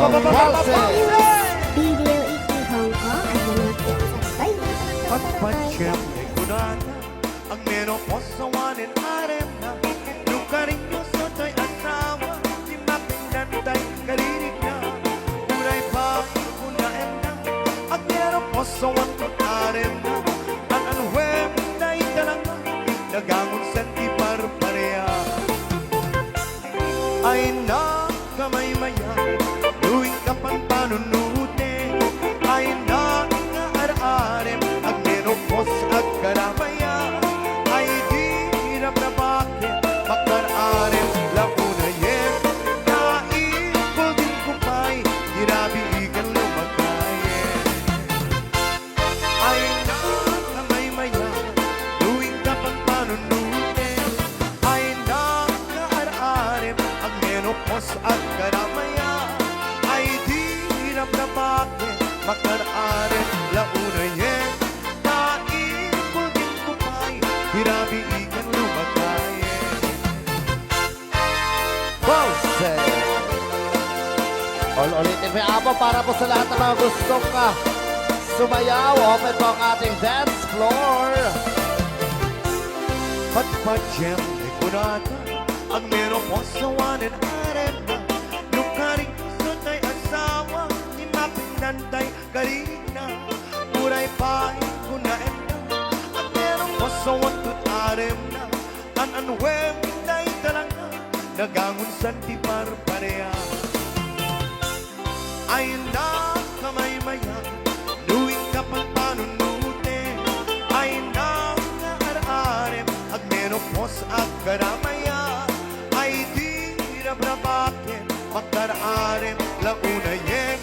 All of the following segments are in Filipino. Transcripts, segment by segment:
Video iti Hong Kong at manatang sakbay. Pagpadyam ay kunana ang menopause sa wanin arem na lukaring yuso to'y asawa di mapindantay karinig na uray pa kunaem na ang menopause sa wanin arem na ang anwem na italanga nagangon senti parpareha ay na kamay maya luwing kapang panunute ay na nga-ararem ang menopause at karamaya ay di hirap na bakit makararem launa yen naipol din kupay hirabi ikan lumagayen ay na kamay maya luwing kapang panunute ay na nga-ararem ang menopause at karamaya ay di hirap na bakit makararem launa yen naipol din kupay hirabi ikan lumagayen Bose! Ulitin mo yung abo para po sa lahat ng mga gustong sumayaw. Open po ang ating dance floor. Patpadyam ay kunata ang menopause sa wanin arem na lukaring kusot ay asawa ni mapindantay karinig na uray pahin kunaem na ang menopause sa wanin arem na ang anwem na italanga nagangon santi parpareha ay na kamay maya luwing kapag panunute ay na nga-ararem ang menopause at karamaya ay di hirap na bakit makararem launa yen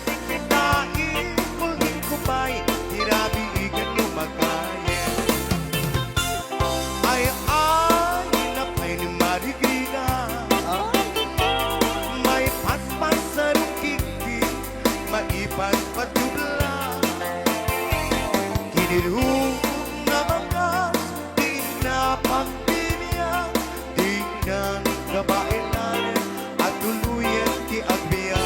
naipol din kupay hirabi ikan lumagayen ay napay ni marigina may paspas sa rukiki maipan patubla kinilhung na magas di na pagbibiya di na kabailan at tuluyan ti agbiya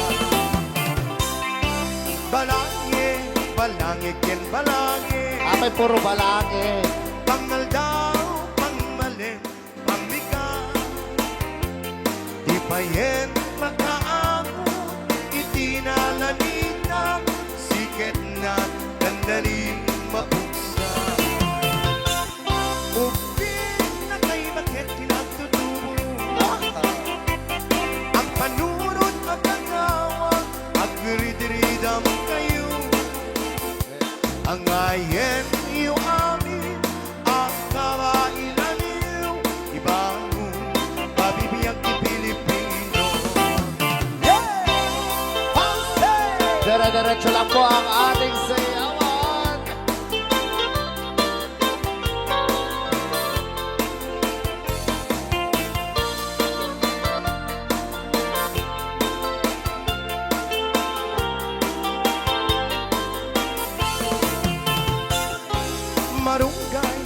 balangi balangi ken balangi Apay puro balangin. pangal daw pangmalin pamika di pa yen makaamo itinalanita siket na dandanin mapuksa upin na kay bakit kinagtutubo ang panurot at nangawa agridiridam kayo ang ayen iyo amin ang kabailan iyo ibang pabibiyang ti Pilipino Dire-diretso lang po ang ating sayawan. marunggay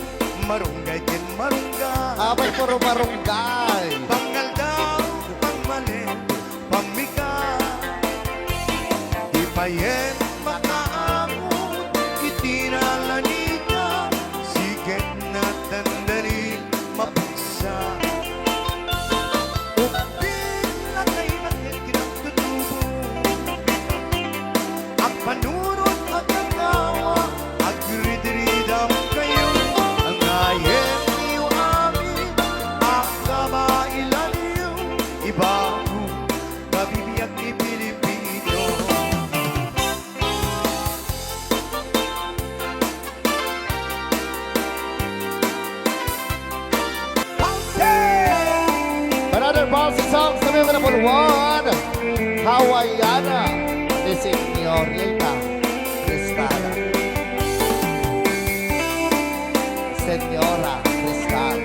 marunggay ken marunggay Apay puro marunggay. pangal daw pangmali pamika di pa yen makaamot itinalanita siget na dandanin mapuksa upin na kay bakit kinagtutubo ang panurot at nangawa agridiridam kayo ang ayen iyo amin ang kabailan iyo ibago kabibiyag ni Pilipino Another bouncy song sa mga number 1. Hawaiana ni Senyorita Cristal. Senyora Cristal.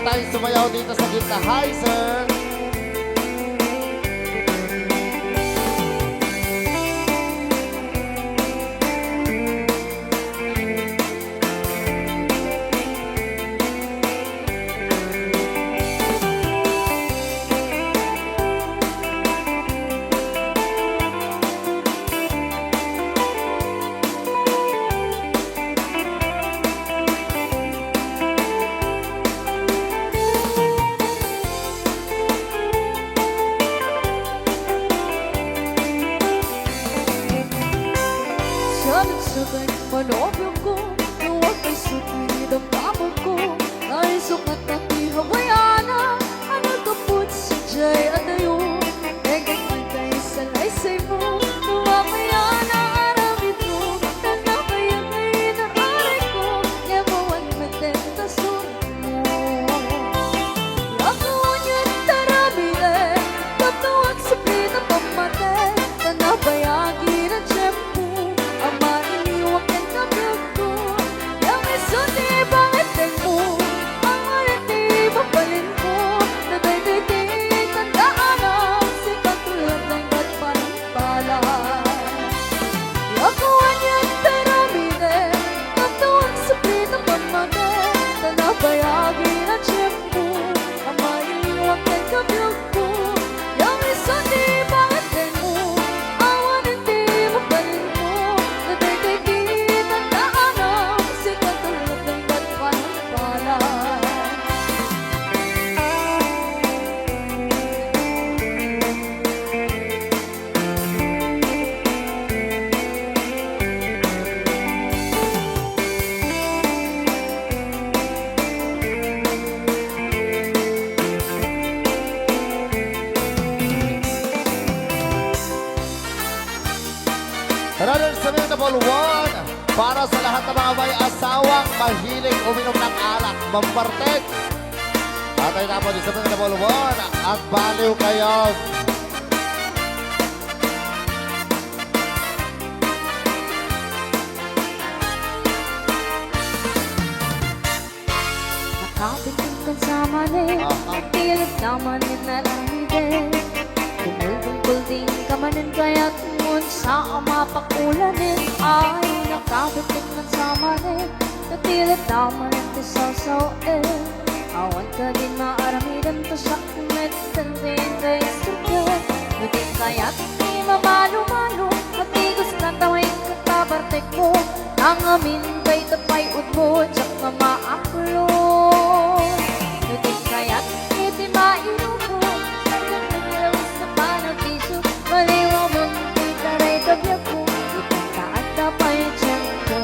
tayong sumayaw dito sa gitna. Hi, sir! Sabay-sabay manobyo ko Luwag ay suki ng tamang ko Dahil sukat at di hawayana Ano kaput si Jay at ayun Tegay pantay sa laysay mo Lumamaya na aramid mo Nanakayan ay nakaray ko Yamuan matenta surat mo Yakuan yun taramile Kaptawag sa plina pamate Tanabayagi na tiyempo ang mailiwag ng kablag ko Yung isuti bangitin mo Ang mariti mapalin mo Nagay-day-day tandaan ang sikat tulad ng parang pala Yakuan yan taramine Kaptawag sa plina pamate Tanabayagi na tiyempo ang mailiwag ng kablag ko Yung isuti bangitin mo Ang mariti mapalin mo Runner sa Mutable One, para sa lahat ng mga may asawang mahilig uminom ng alak, mampartek. Tatay na po din sa Mutable One, ang baliw kayo. Nakabitin kan sa mani At pilit naman inalamide Kumulding-kulding ka manin Kaya't ngun sa mapakulanin Ay nakabitin kan sa mani At pilit naman itisasaw Awan ka din maaramidan to sa kumit Tandin ka istruket Nudin kaya't di mamalo-malo Matigos na tawin katabartek mo Ang amin kay tapay udmo Tsak na maaklo Nudin kaya't iti mainubo Hanggang nangyalaw sa panagiso Maliwa mo di taray tabiag mo Itang taat tapay tiyan ko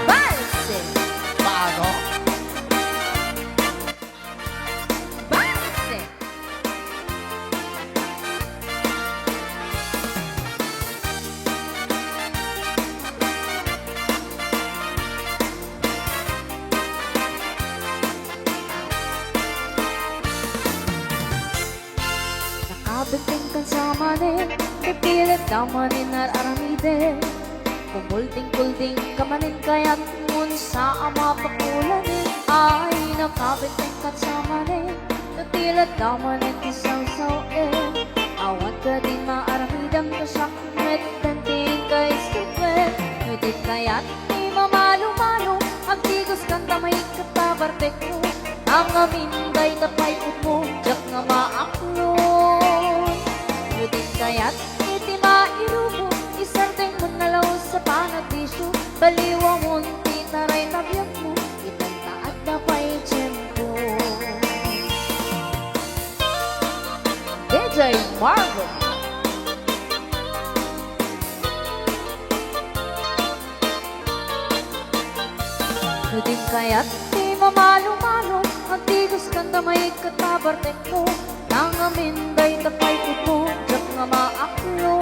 Balse! Paano? Balse! Nakabiting kan sa manin Pipilit ka manin at aramide Kumulding-kulding ka manin Kaya't ngun sa mapakulanin Ay nakabiting kan sa manin Pipilit ka manin isaw-saw Awan ka din maaramidam to sa kumit Tanting ka istripet Nudit kaya't di mamalo-malo Ang tigos kang damay katabartek mo Ang amin kay tapay mo Diyak nga maaklo Nudit kaya't iti mairubo Isarteng mo nalaw sa panagisyo Baliwa mo di taray tabiag mo Itang taat na pa'y tiyempo DJ Marvel Nudin kaya't di mamalo-malo Ang tigos kang damay katabartek mo Nang amin kay tapay mo Diyak nga maaklo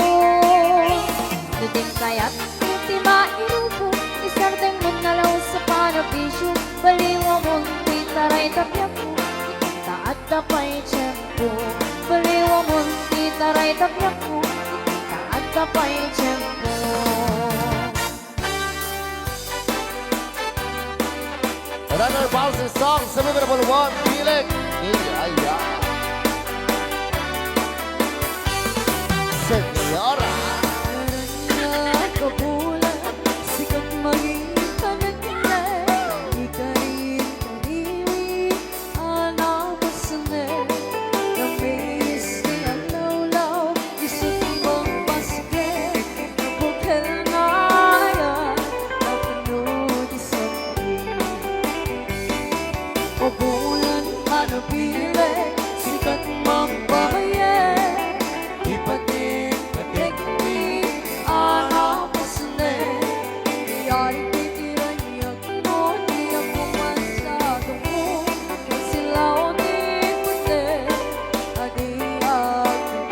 Nudin kaya't iti mairubo Isarteng mo nalaw sa panagisyo Baliwa mo di taray tabiag mo Itang taat na pa'y tiyempo Baliwa mo di taray tabiag mo Itang taat na pa'y tiyempo Another bouncing song sa mga number 1, Piling ni Yaya. Senyora. Kabulan, sikat maging pamagkilay. Ikarin, kaniwi, anak ko sanay. Namiss ni ang lawlaw, isot mong pasige. Bukal na yan, napunod isang o bulan, ano pili, sikat mong pabayan. Ipating, pating, anak ko sanay. Iyari titiran niya ko, di ako masyadong mo. Sila o di puti, adi ako.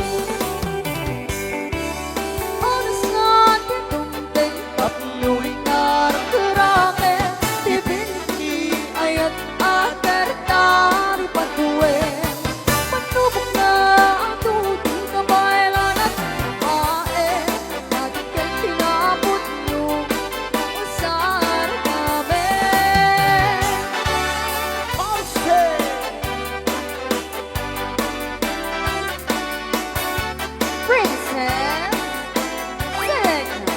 Oras natin tumting, tapluin na ng kurake. Tibinti, ayat atar tari patuwe. Patubok na ang tuting kabaylan at ae. Lagi kang pinapot yung usar kami. Princess Selena.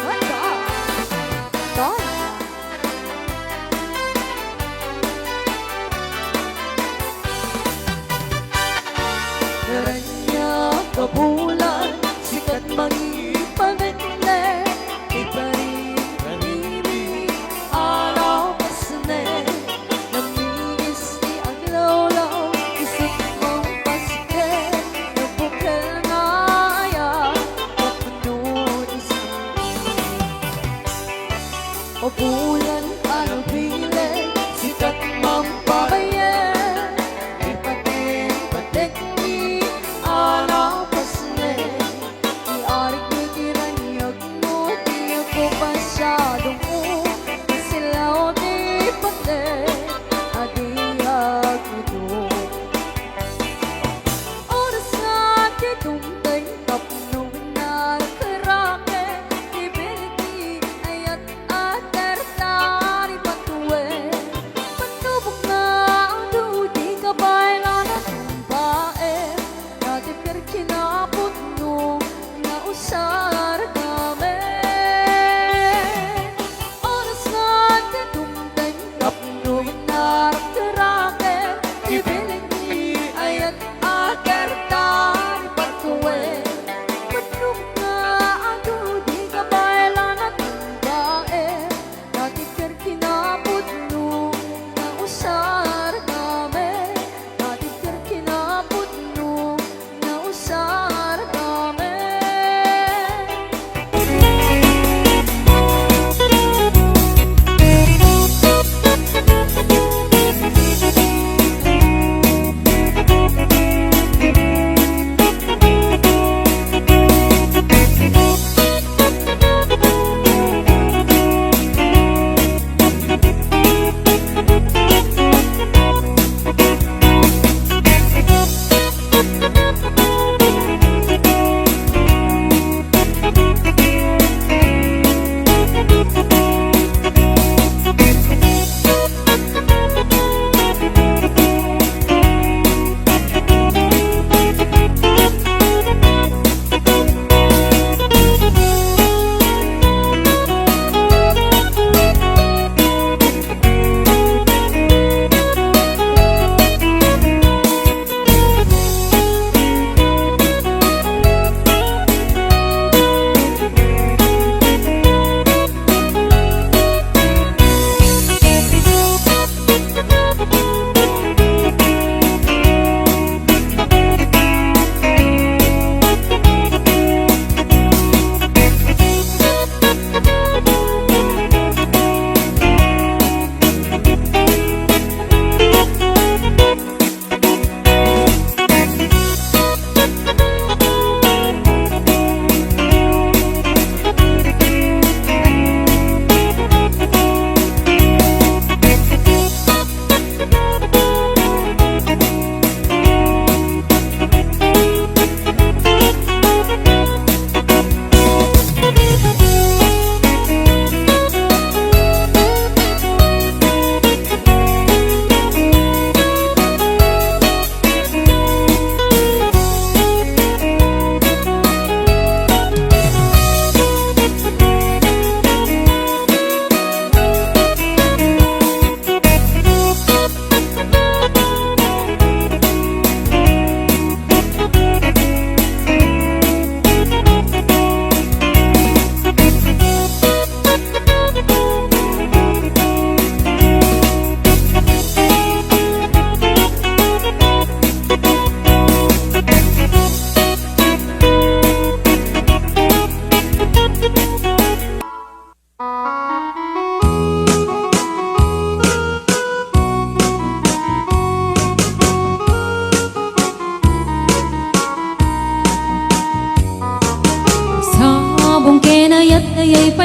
What the? Donna. Naranya kabulan, sikat magipaganda. Iparin, kanimi, araw kasanay. Namiis ni ang lawlaw, isip mong paske. Nabukal na yan, napunod isang o bulan, ano pili, sikat mong pabayan. Ipating, pating, anak pasne.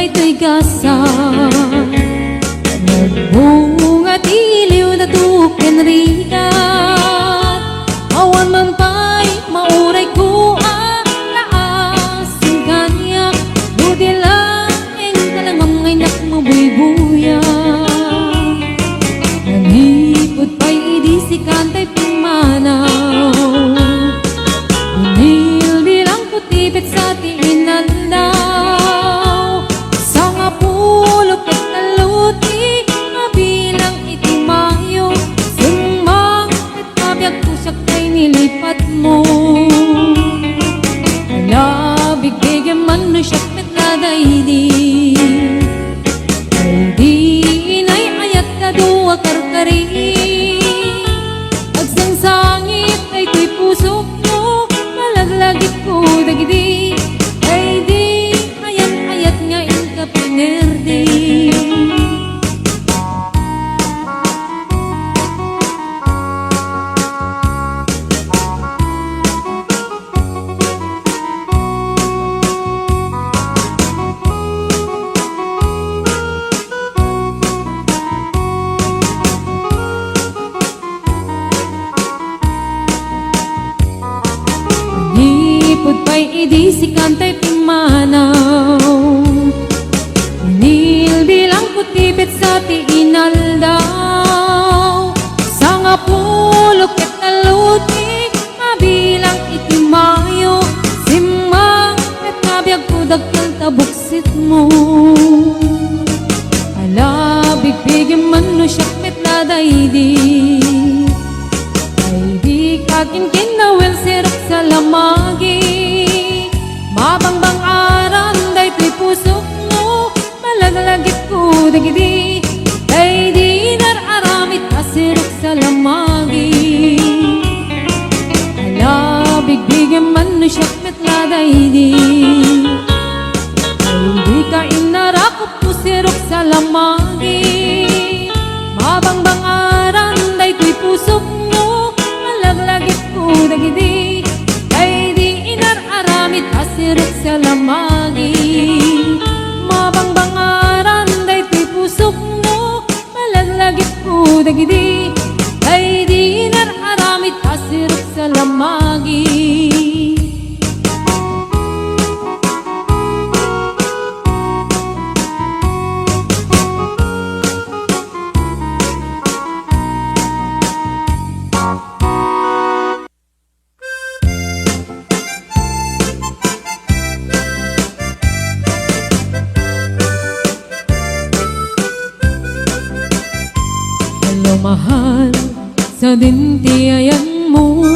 daytoy gasa nagbunga tiliw na tuken rigat awan man pa'y mauray ko laasing kanya budi laeng talangang ngay nakmabuybuya nanipod pa'y idisi kantay pimanaw unil bilang putipit sa tiinandaw sa nga pulok at naluti mabilang itimayo sumang at mabiyag kusak kay nilipat mo alabig bigyan man no siyak met ladaydi ay di inay ayat na duwa karkari agsangsangit ay tuy pusok mo malaglagit ko dagidi ay di ayat nga inka pinerdi Nipod pa'y idisi kantay pimanaw Nil bilang putipit sa tiinaldaw sa nga pulok at naluti mabilang itimayo simang at nabiyag ko dagkal tabuksit mo alabig bigyan man no siyak met ladaydi ay di kakin kinawel sirok sa lamagi mabangbang aran daytoy pusok mo malaglagit ko dagidi ay di nararamit asirok sa lamagi alabig bigyan man no siyak met ladaydi ay di ka inarakop ko sirok sa lamagi mabangbang aran daytoy pusok mo malaglagit ko dagidi ay di inararamit asirok sa lamagi mabangbang aran daytoy pusok mo malaglagit ko dagidi ay di inararamit asirok sa lamagi mahal sa dintiayan mo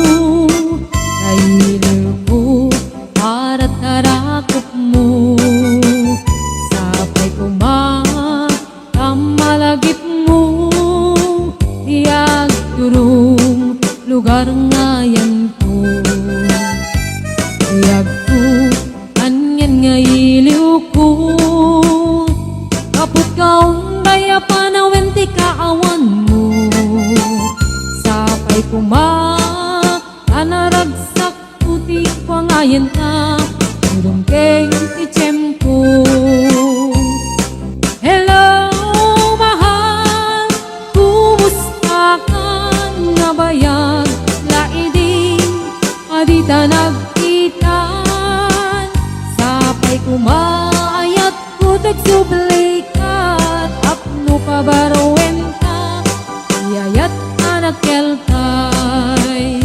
kailiw ko para tarakop mo sapay kumamalagip mo tiyag turong lugar ngayan ko tiyag ko anyan ngailiw ko kaput kaong daya panawenti kaawan mo sapay anaragsak puti pangayan ka turong keng titempo hello mahal kumusta ka nga bayag laiding adita nagkitan sapay kumaayat ko tagsublikat apno kabarowen ka iyayat anak kelkay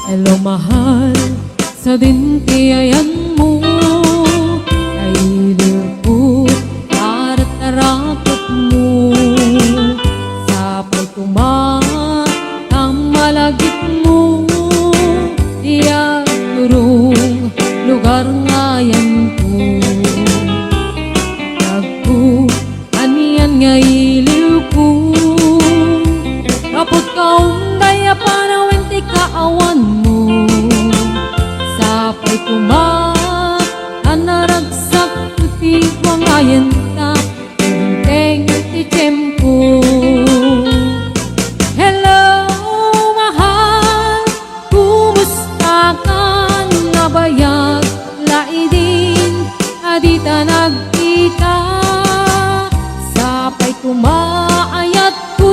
hello mahal sa dintiayan mo kailiw ko para tarakot mo sapay kumamalagip mo tiyag turong lugar ngayan ko tagko aniyan ngailiw ko kapot kaong daya panawenti ka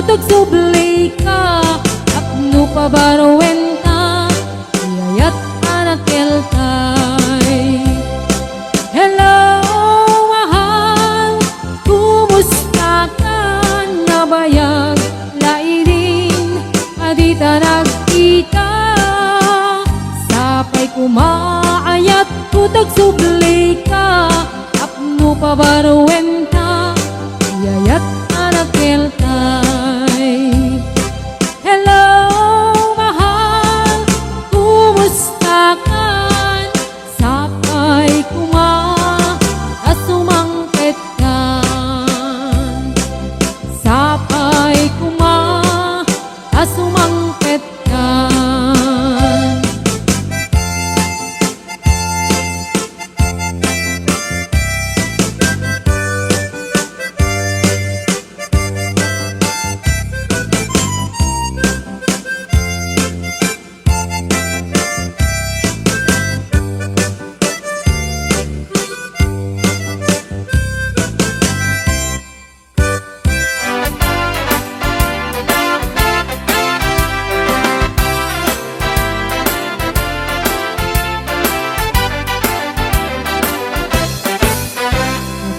tagsubli ka at nupabaruwen ka iyayat anak kelkay. Hello, mahal, kumusta ka? Nabayag, lairin, adita nagkita. Sapay kumaayat, kutag subli ka, apno pabaruwen ka, iyayat anak kelkay. Hello, mahal, kumusta ka? Sapay asumangkit ka. Sapay asumangkit ka.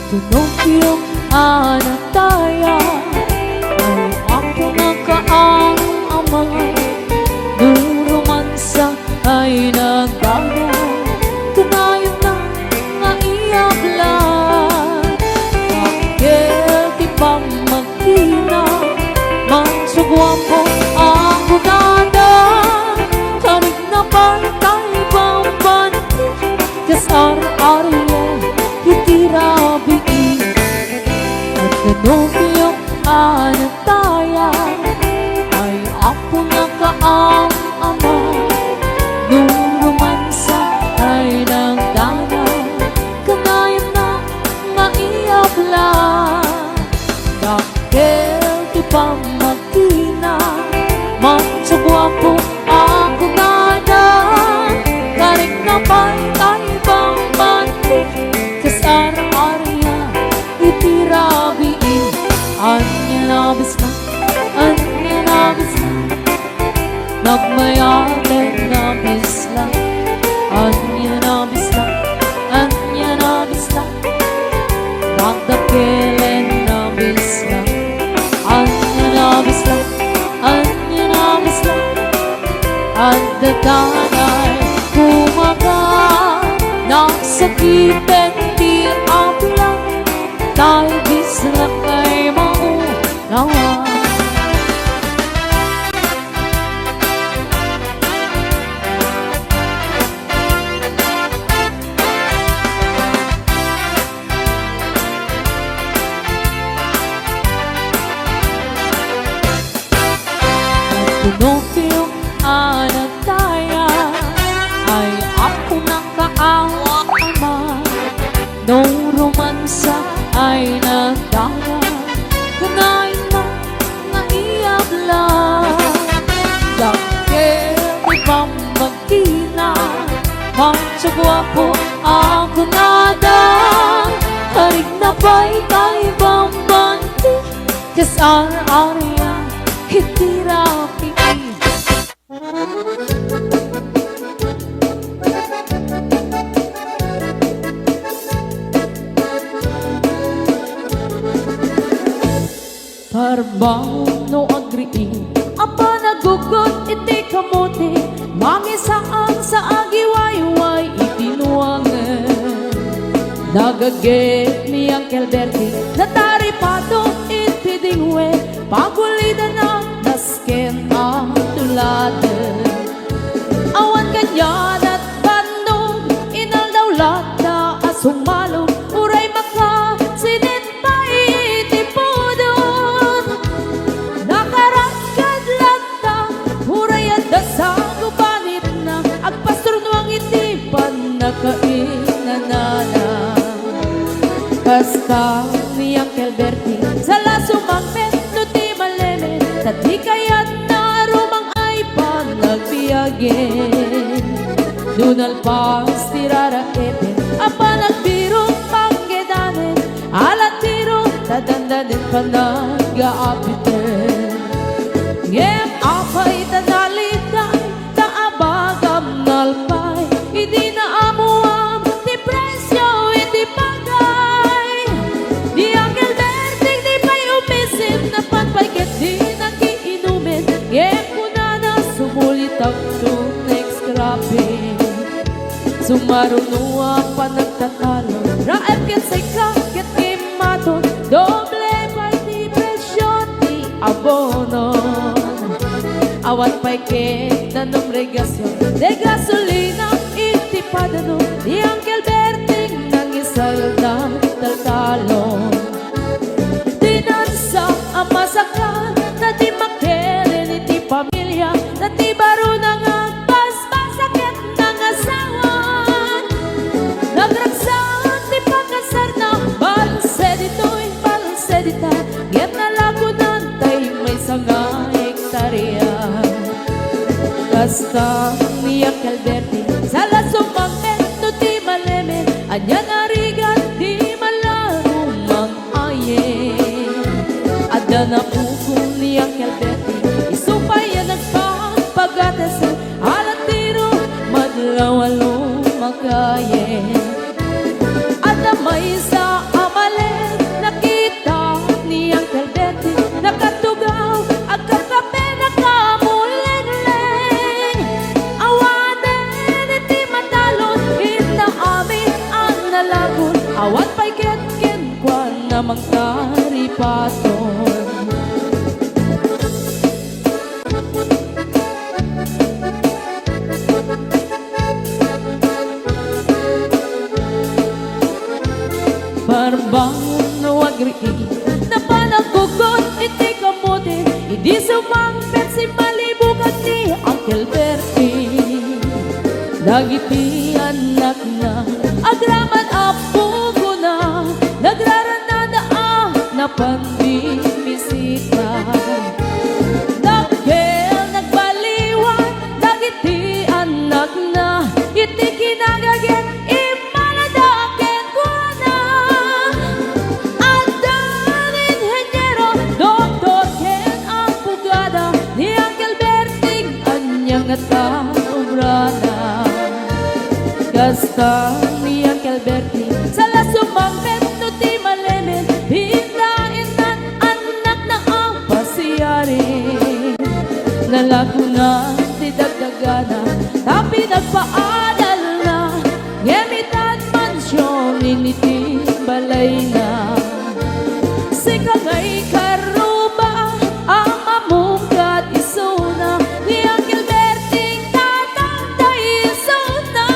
Pinocchio anak taya ay ako nakaang amang durumansa ay nagbago kanayon na nga iyak lang akil di pa magkina mansugwapo ako nada karig na bantay bamban kasar-ariya kitirabi Pinocchio anak taya ay ako nakaang ama nung romansa ay nagdana kanayon na maiyak lang dahil di pa magkina mansagwapo ako nada karik na bantay bang bantik kasar-ariya itirabi anya nabis na nagmayate nabis na anya nabis na magdakilen nabis na anya nabis na at datanay kumaga nasakitin di ablang tayo bisla kay maunawa. Pinocchio anak taya ay ako nakaawa ama nung romansa ay nagdala kanayon na naiyak lang dahil di pa magkina mansagwapo ako nada karig na ba'y tayo bambanti kasar-ariya hitirapi Parbaw no agriin apa nagugot iti kamote mangisaan sa agiwayway itinuangan nagaget ni Uncle Bertie nataripado iti dingwe pagulida na nasken ang tuladen awan kanyan at bandong inaldawlat na asumalog uray maka sinit pa iti podon nakaragkad lagta uray at dasagubanit na agpastor nuang iti panakainanana basta ni Uncle Bertie sa lasumangmet no ti maleme tati kayat na rumang ay panagbiagin dunalpas tiraraetin apa nagbiro panggedanen alat tiro tadandanin panag-aapiten Ngem apay tanalitay, taabagam nalpay, hindi na amuam, di presyo, hindi bagay. Di Uncle Berting, di pa'y umisim, na panpagkat di nagiinumin. Ngem kuna na sumulit ang next grabe. Sumarunuang pa nagtatalo, raep ket say ket kimaton, doble pa'y di presyo, di abono. Awat pa'y ket na numregasyon, de gasolina, itipada no, di Uncle Berting nang isalda taltalon. Dinansa ang masaka, na di makere ni ti pamilya, na ti baro nang agpas-pasakit ng asawa. Nagragsan ti pagkasar na, balse dito'y balse dita, ngem nalagunan tay may sanga hektarya. Basta ni Uncle Berting, sala sumangket no ti malemen, anya narigat di malarumang ayen. Ada na pukong ni Uncle Berting, isupay yan nagpapagatas, alat tiro madlawalo magayen. Ada may sa amalen, nakita ni Uncle Berting, nakatugaw agad kape nakamuleng-leng. Awaten iti matalon, inaamin ang nalagon, awat pa'y ket-ken kwa namang karipaton. Parbangon na wagriin, na panagkugot iti kamote, hindi sumangpet si malibugan ni Uncle Berting. Dagiti anak na, agraman apugo na, nagraranada na pandimisita. Dagkel nagbaliwan, dagiti anak na, iti kinagaget, imaladaken ko na. Adan inhenyero, doktor ken ang pugada, ni Uncle Berting anyang ataurana. Gasta ni Uncle Berting, sala sumangpet no ti malemen, hindain nan anak na ang pasiyari. Nalagunan ti dagdagana, tapi nagpaadal na, ngemitan mansyon initi balay na. Sika nga'y karuba, ang mamungkat isuna, ni Uncle Berting tatangday isuna.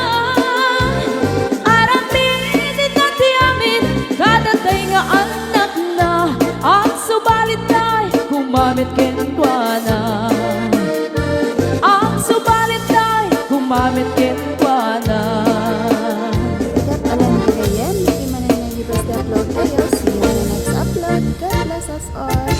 Aramin itati amin, kadatay nga anak na, ang subalit ay kumamit kenkwana. Ang subalit ay kumamit kenkwana. Kat alam ko kayan, di man na nag-upload kayo. See you on the next upload. God bless us all.